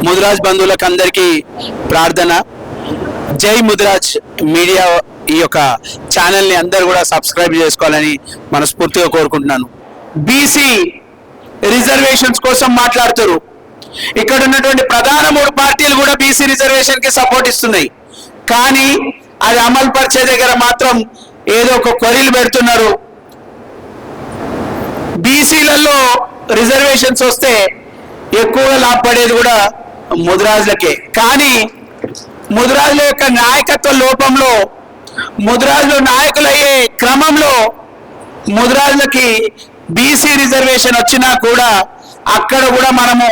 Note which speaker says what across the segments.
Speaker 1: ముదిరాజ్ బంధువులకు అందరికీ ప్రార్థన. జై ముదిరాజ్ మీడియా ఈ యొక్క ఛానల్ని అందరూ కూడా సబ్స్క్రైబ్ చేసుకోవాలని మనస్ఫూర్తిగా కోరుకుంటున్నాను. బీసీ రిజర్వేషన్స్ కోసం మాట్లాడుతారు. ఇక్కడ ఉన్నటువంటి ప్రధాన 3 పార్టీలు కూడా బీసీ రిజర్వేషన్ కి సపోర్ట్ ఇస్తున్నాయి. కానీ అది అమలు పరిచే దగ్గర మాత్రం ఏదో ఒక కొరీలు పెడుతున్నారు. బీసీలలో రిజర్వేషన్స్ వస్తే ఎక్కువగా లాభపడేది కూడా ముదిరాజులకే. కానీ ముదిరాజుల యొక్క నాయకత్వ లోపంలో, ముదిరాజులు నాయకులయ్యే క్రమంలో ముదిరాజులకి బీసీ రిజర్వేషన్ వచ్చినా కూడా అక్కడ కూడా మనము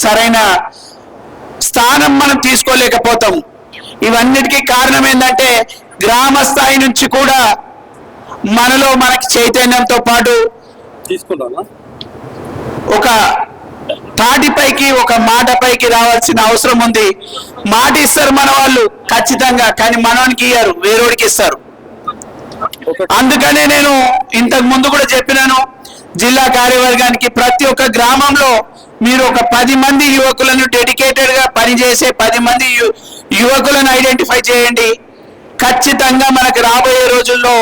Speaker 1: సరైన స్థానం మనం తీసుకోలేకపోతాం. ఇవన్నిటికీ కారణం ఏంటంటే గ్రామ స్థాయి నుంచి కూడా మనకి చైతన్యంతో పాటు ఒక తాటిపైకి, ఒక మాటపైకి రావాల్సిన అవసరం ఉంది. మాట ఇస్తారు మన వాళ్ళు ఖచ్చితంగా, కానీ మనోనికి ఇయ్యారు, వేరేవాడికి ఇస్తారు. అందుకనే నేను ఇంతకు ముందు కూడా చెప్పినాను, జిల్లా కార్యవర్గానికి ప్రతి ఒక్క గ్రామంలో మీరు ఒక 10 మంది యువకులను డెడికేటెడ్ గా పనిచేసే 10 మంది యువకులను ఐడెంటిఫై చేయండి. ఖచ్చితంగా మనకు రాబోయే రోజుల్లో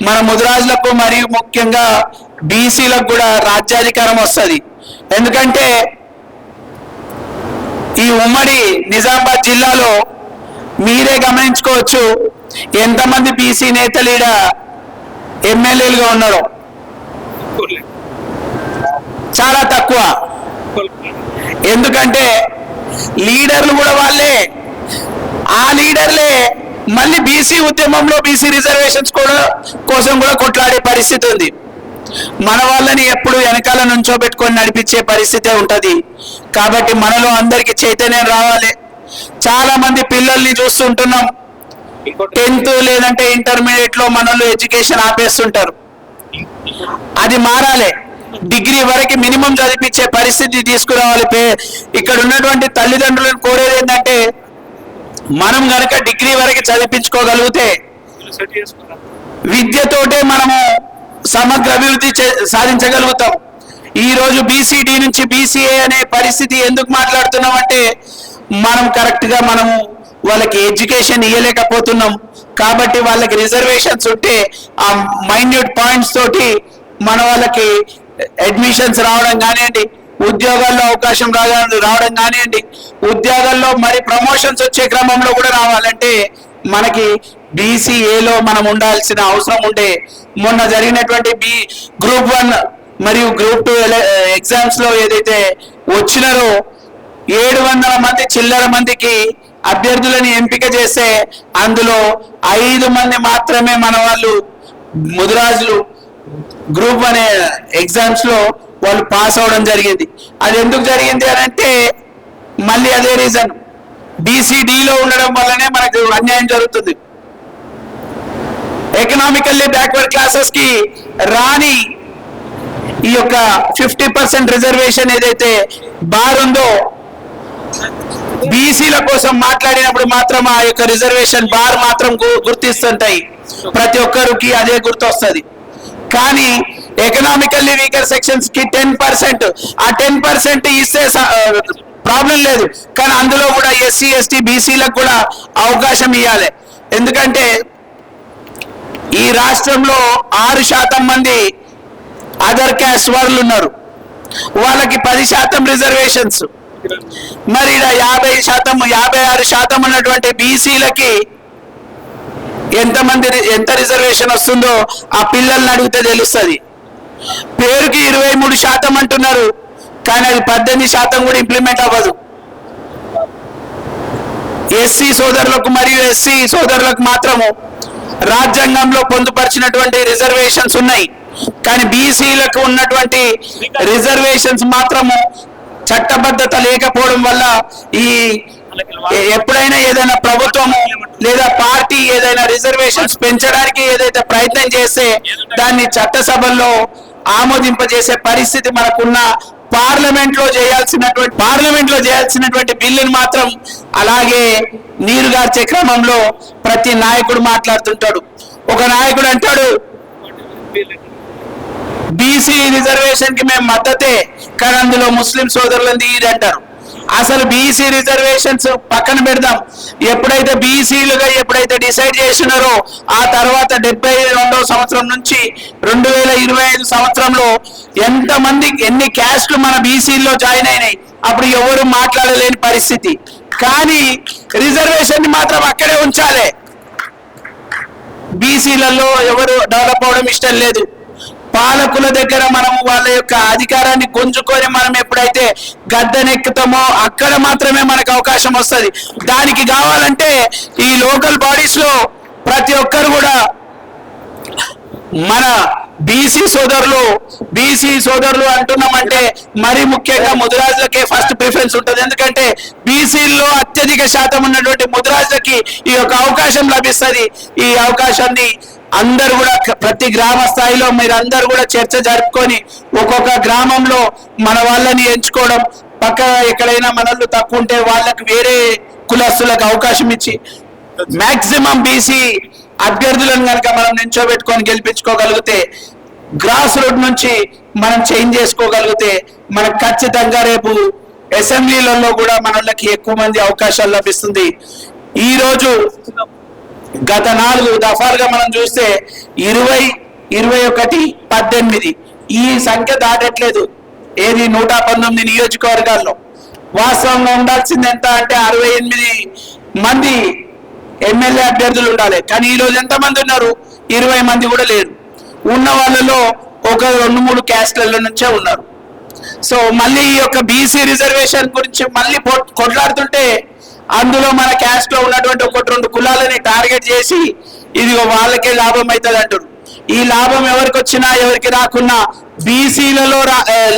Speaker 1: మన ముదిరాజులకు మరియు ముఖ్యంగా బీసీలకు కూడా రాజ్యాధికారం వస్తుంది. ఎందుకంటే ఈ ఉమ్మడి నిజామాబాద్ జిల్లాలో మీరే గమనించుకోవచ్చు ఎంతమంది బీసీ నేతలు ఈడ ఎమ్మెల్యేలుగా ఉన్నారో. చాలా తక్కువ. ఎందుకంటే లీడర్లు కూడా వాళ్ళే. ఆ లీడర్లే మళ్ళీ బీసీ ఉద్యమంలో బీసీ రిజర్వేషన్స్ కోసం కూడా కొట్లాడే పరిస్థితి ఉంది. మన వాళ్ళని ఎప్పుడు వెనకాల నుంచోబెట్టుకొని నడిపించే పరిస్థితే ఉంటది. కాబట్టి మనలో అందరికి చైతన్యం రావాలి. చాలా మంది పిల్లల్ని చూస్తుంటున్నాం, 10th లేదంటే ఇంటర్మీడియట్ లో మనలో ఎడ్యుకేషన్ ఆపేస్తుంటారు. అది మారాలి. డిగ్రీ వరకు మినిమం చదివించే పరిస్థితి తీసుకురావాలి. ఇక్కడ ఉన్నటువంటి తల్లిదండ్రులను కోరేది ఏంటంటే మనం గనక డిగ్రీ వరకు చదివించుకోగలిగితే విద్యతోటే మనము సమగ్ర అభివృద్ధి సాధించగలుగుతాం. ఈ రోజు బీసీడీ నుంచి బీసీఏ అనే పరిస్థితి ఎందుకు మాట్లాడుతున్నాం అంటే మనం కరెక్ట్ గా మనము వాళ్ళకి ఎడ్యుకేషన్ ఇవ్వలేకపోతున్నాం. కాబట్టి వాళ్ళకి రిజర్వేషన్స్ ఉంటే ఆ మైన్యూట్ పాయింట్స్ తోటి మన వాళ్ళకి అడ్మిషన్స్ రావడం కానివ్వండి, ఉద్యోగాల్లో అవకాశం రావడం కానివ్వండి, ఉద్యోగాల్లో మరి ప్రమోషన్స్ వచ్చే క్రమంలో కూడా రావాలంటే మనకి బీసీఏలో మనం ఉండాల్సిన అవసరం ఉండే. మొన్న జరిగినటువంటి గ్రూప్ 1 మరియు గ్రూప్ 2 ఎగ్జామ్స్ లో ఏదైతే వచ్చినారో 700 మంది చిల్లర మందికి అభ్యర్థులని ఎంపిక చేస్తే అందులో 5 మంది మాత్రమే మన వాళ్ళు ముదిరాజులు గ్రూప్ 1 ఎగ్జామ్స్ లో వాళ్ళు పాస్ అవడం జరిగింది. అది ఎందుకు జరిగింది అని అంటే మళ్ళీ అదే రీజన్, బీసీడీలో ఉండడం వల్లనే మనకు అన్యాయం జరుగుతుంది. ఎకనామికల్లీ బ్యాక్వర్డ్ క్లాసెస్ కి రాని ఈ యొక్క 50% రిజర్వేషన్ ఏదైతే బార్ ఉందో బీసీల కోసం మాట్లాడినప్పుడు మాత్రం ఆ యొక్క రిజర్వేషన్ బార్ మాత్రం గుర్తిస్తుంటాయి. ప్రతి ఒక్కరికి అదే గుర్తు వస్తుంది. కానీ ఎకనామికల్లీ వీకర్ సెక్షన్స్ కి 10%, ఆ 10% ఇస్తే ప్రాబ్లం లేదు. కానీ అందులో కూడా ఎస్సీ ఎస్టీ బీసీలకు కూడా అవకాశం ఇవ్వాలి. ఎందుకంటే ఈ రాష్ట్రంలో 6% మంది అదర్ క్యాస్ట్ వాళ్ళు ఉన్నారు. వాళ్ళకి 10% రిజర్వేషన్స్. మరి 50%, 56% ఉన్నటువంటి బీసీలకి ఎంత రిజర్వేషన్ వస్తుందో ఆ పిల్లల్ని అడిగితే తెలుస్తుంది. పేరుకి 23% అంటున్నారు, కానీ అది 18% కూడా ఇంప్లిమెంట్ అవ్వదు. ఎస్సీ సోదరులకు మరియు ఎస్సీ సోదరులకు మాత్రము రాజ్యాంగంలో పొందుపరిచినటువంటి రిజర్వేషన్స్ ఉన్నాయి. కానీ బీసీలకు ఉన్నటువంటి రిజర్వేషన్స్ మాత్రము చట్టబద్ధత లేకపోవడం వల్ల ఎప్పుడైనా ఏదైనా ప్రభుత్వము లేదా పార్టీ ఏదైనా రిజర్వేషన్స్ పెంచడానికి ఏదైతే ప్రయత్నం చేస్తే దాన్ని చట్టసభల్లో ఆమోదింపజేసే పరిస్థితి మనకున్న పార్లమెంట్ లో చేయాల్సినటువంటి బిల్లును మాత్రం అలాగే నీరుగార్చే క్రమంలో ప్రతి నాయకుడు మాట్లాడుతుంటాడు. ఒక నాయకుడు అంటాడు బీసీ రిజర్వేషన్ కి మేము మద్దతే, కానీ అందులో ముస్లిం సోదరులంది ఇది అంటారు. అసలు బీసీ రిజర్వేషన్స్ పక్కన పెడదాం. ఎప్పుడైతే బీసీలుగా ఎప్పుడైతే డిసైడ్ చేసినారో ఆ తర్వాత 72వ సంవత్సరం నుంచి 2025 సంవత్సరంలో ఎంతమంది ఎన్ని క్యాస్ట్లు మన బీసీల్లో జాయిన్ అయినాయి అప్పుడు ఎవరు మాట్లాడలేని పరిస్థితి. కానీ రిజర్వేషన్ మాత్రం అక్కడే ఉంచాలి. బీసీలలో ఎవరు డెవలప్ అవడం ఇష్టం లేదు. పాలకుల దగ్గర మనం వాళ్ళ యొక్క అధికారాన్ని గుంజుకొని మనం ఎప్పుడైతే గద్దెనెక్కుతామో అక్కడ మాత్రమే మనకు అవకాశం వస్తుంది. దానికి కావాలంటే ఈ లోకల్ బాడీస్ లో ప్రతి ఒక్కరు కూడా మన బీసీ సోదరులు అంటున్నామంటే మరి ముఖ్యంగా ముదిరాజులకే ఫస్ట్ ప్రిఫరెన్స్ ఉంటుంది. ఎందుకంటే బీసీల్లో అత్యధిక శాతం ఉన్నటువంటి ముదిరాజులకి ఈ యొక్క అవకాశం లభిస్తుంది. ఈ అవకాశాన్ని అందరూ కూడా ప్రతి గ్రామ స్థాయిలో మీరు అందరూ కూడా చర్చ జరుపుకొని ఒక్కొక్క గ్రామంలో మన వాళ్ళని ఎంచుకోవడం, పక్క ఎక్కడైనా మనల్ని తక్కువ ఉంటే వాళ్ళకి వేరే కులస్తులకు అవకాశం ఇచ్చి మాక్సిమం బీసీ అభ్యర్థులను కనుక మనం నించోబెట్టుకొని గెలిపించుకోగలిగితే, గ్రాస్ రూట్ నుంచి మనం చేంజ్ చేసుకోగలిగితే మనకు ఖచ్చితంగా రేపు అసెంబ్లీలలో కూడా మనకి ఎక్కువ మంది అవకాశాలు లభిస్తుంది. ఈ రోజు గత 4 దఫాలుగా మనం చూస్తే 20, 21, 18 ఈ సంఖ్య దాటట్లేదు. ఏది 119 నియోజకవర్గాల్లో వాస్తవంగా ఉండాల్సింది ఎంత అంటే 68 మంది ఎమ్మెల్యే అభ్యర్థులు ఉండాలి. కానీ ఈ రోజు ఎంతమంది ఉన్నారు? 20 మంది కూడా లేరు. ఉన్న వాళ్ళలో ఒక 2-3 క్యాస్ట్ల నుంచే ఉన్నారు. సో మళ్ళీ ఈ యొక్క బీసీ రిజర్వేషన్ గురించి మళ్ళీ కొట్లాడుతుంటే అందులో మన క్యాస్ట్ లో ఉన్నటువంటి 1-2 కులాలని టార్గెట్ చేసి ఇది వాళ్ళకే లాభం అవుతుంది అంటారు. ఈ లాభం ఎవరికి వచ్చినా ఎవరికి రాకున్నా బీసీలలో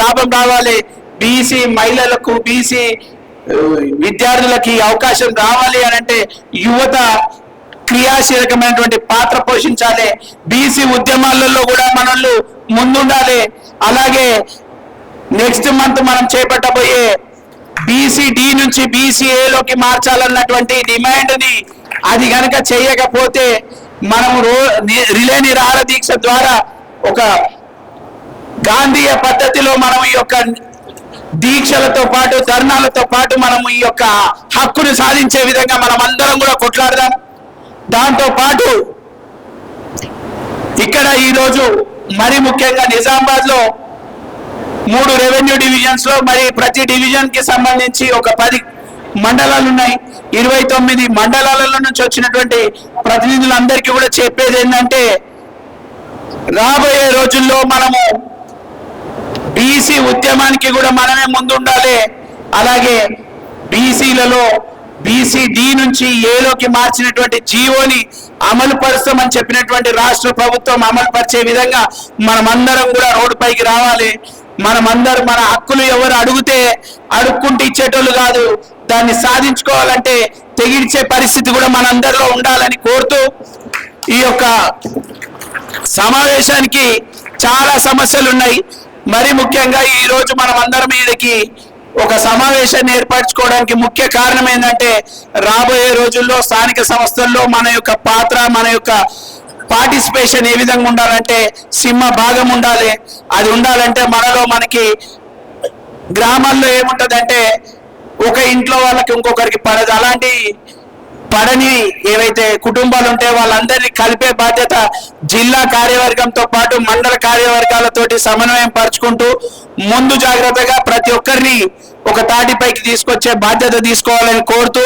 Speaker 1: లాభం రావాలి. బీసీ మహిళలకు, బీసీ విద్యార్థులకి అవకాశం రావాలి అని అంటే యువత క్రియాశీలకమైనటువంటి పాత్ర పోషించాలి. బీసీ ఉద్యమాలలో కూడా మనల్ని ముందుండాలి. అలాగే నెక్స్ట్ మంత్ మనం చేపట్టబోయే బీసీడీ నుంచి బీసీఏలోకి మార్చాలన్నటువంటి డిమాండ్ ని అది కనుక చేయకపోతే మనము రిలే నిరాహార దీక్ష ద్వారా ఒక గాంధీయ పద్ధతిలో మనం ఈ యొక్క దీక్షలతో పాటు ధర్నాలతో పాటు మనము ఈ యొక్క హక్కును సాధించే విధంగా మనం అందరం కూడా కొట్లాడదాం. దాంతో పాటు ఇక్కడ ఈరోజు మరి ముఖ్యంగా నిజామాబాద్ లో 3 రెవెన్యూ డివిజన్స్ లో మరి ప్రతి డివిజన్ కి సంబంధించి ఒక 10 మండలాలు ఉన్నాయి. 29 మండలాల నుంచి వచ్చినటువంటి ప్రతినిధులందరికీ కూడా చెప్పేది ఏంటంటే రాబోయే రోజుల్లో మనము బీసీ ఉద్యమానికి కూడా మనమే ముందుండాలి. అలాగే బీసీలలో బీసీడీ నుంచి ఏలోకి మార్చినటువంటి జీవోని అమలు పరుస్తామని చెప్పినటువంటి రాష్ట్ర ప్రభుత్వం అమలు పరిచే విధంగా మనమందరం కూడా రోడ్డుపైకి రావాలి. మనమందరం మన హక్కులు ఎవరు అడిగితే అడుక్కుంటూ ఇచ్చేటోళ్ళు కాదు, దాన్ని సాధించుకోవాలంటే తెగిడ్చే పరిస్థితి కూడా మనందరిలో ఉండాలని కోరుతూ ఈ యొక్క సమావేశానికి చాలా సమస్యలు ఉన్నాయి. మరి ముఖ్యంగా ఈ రోజు మనం అందరం వీళ్ళకి ఒక సమావేశాన్ని ఏర్పరచుకోవడానికి ముఖ్య కారణం ఏంటంటే రాబోయే రోజుల్లో స్థానిక సంస్థల్లో మన యొక్క పాత్ర, మన యొక్క పార్టిసిపేషన్ ఏ విధంగా ఉండాలంటే సింహ భాగం ఉండాలి. అది ఉండాలంటే మనకి గ్రామాల్లో ఏముంటదంటే ఒక ఇంట్లో వాళ్ళకి ఇంకొకరికి పడదు. అలాంటి పడని ఏవైతే కుటుంబాలు ఉంటే వాళ్ళందరినీ కలిపే బాధ్యత జిల్లా కార్యవర్గంతో పాటు మండల కార్యవర్గాలతోటి సమన్వయం పరుచుకుంటూ ముందు జాగ్రత్తగా ప్రతి ఒక్కరిని ఒక తాటిపైకి తీసుకొచ్చే బాధ్యత తీసుకోవాలని కోరుతూ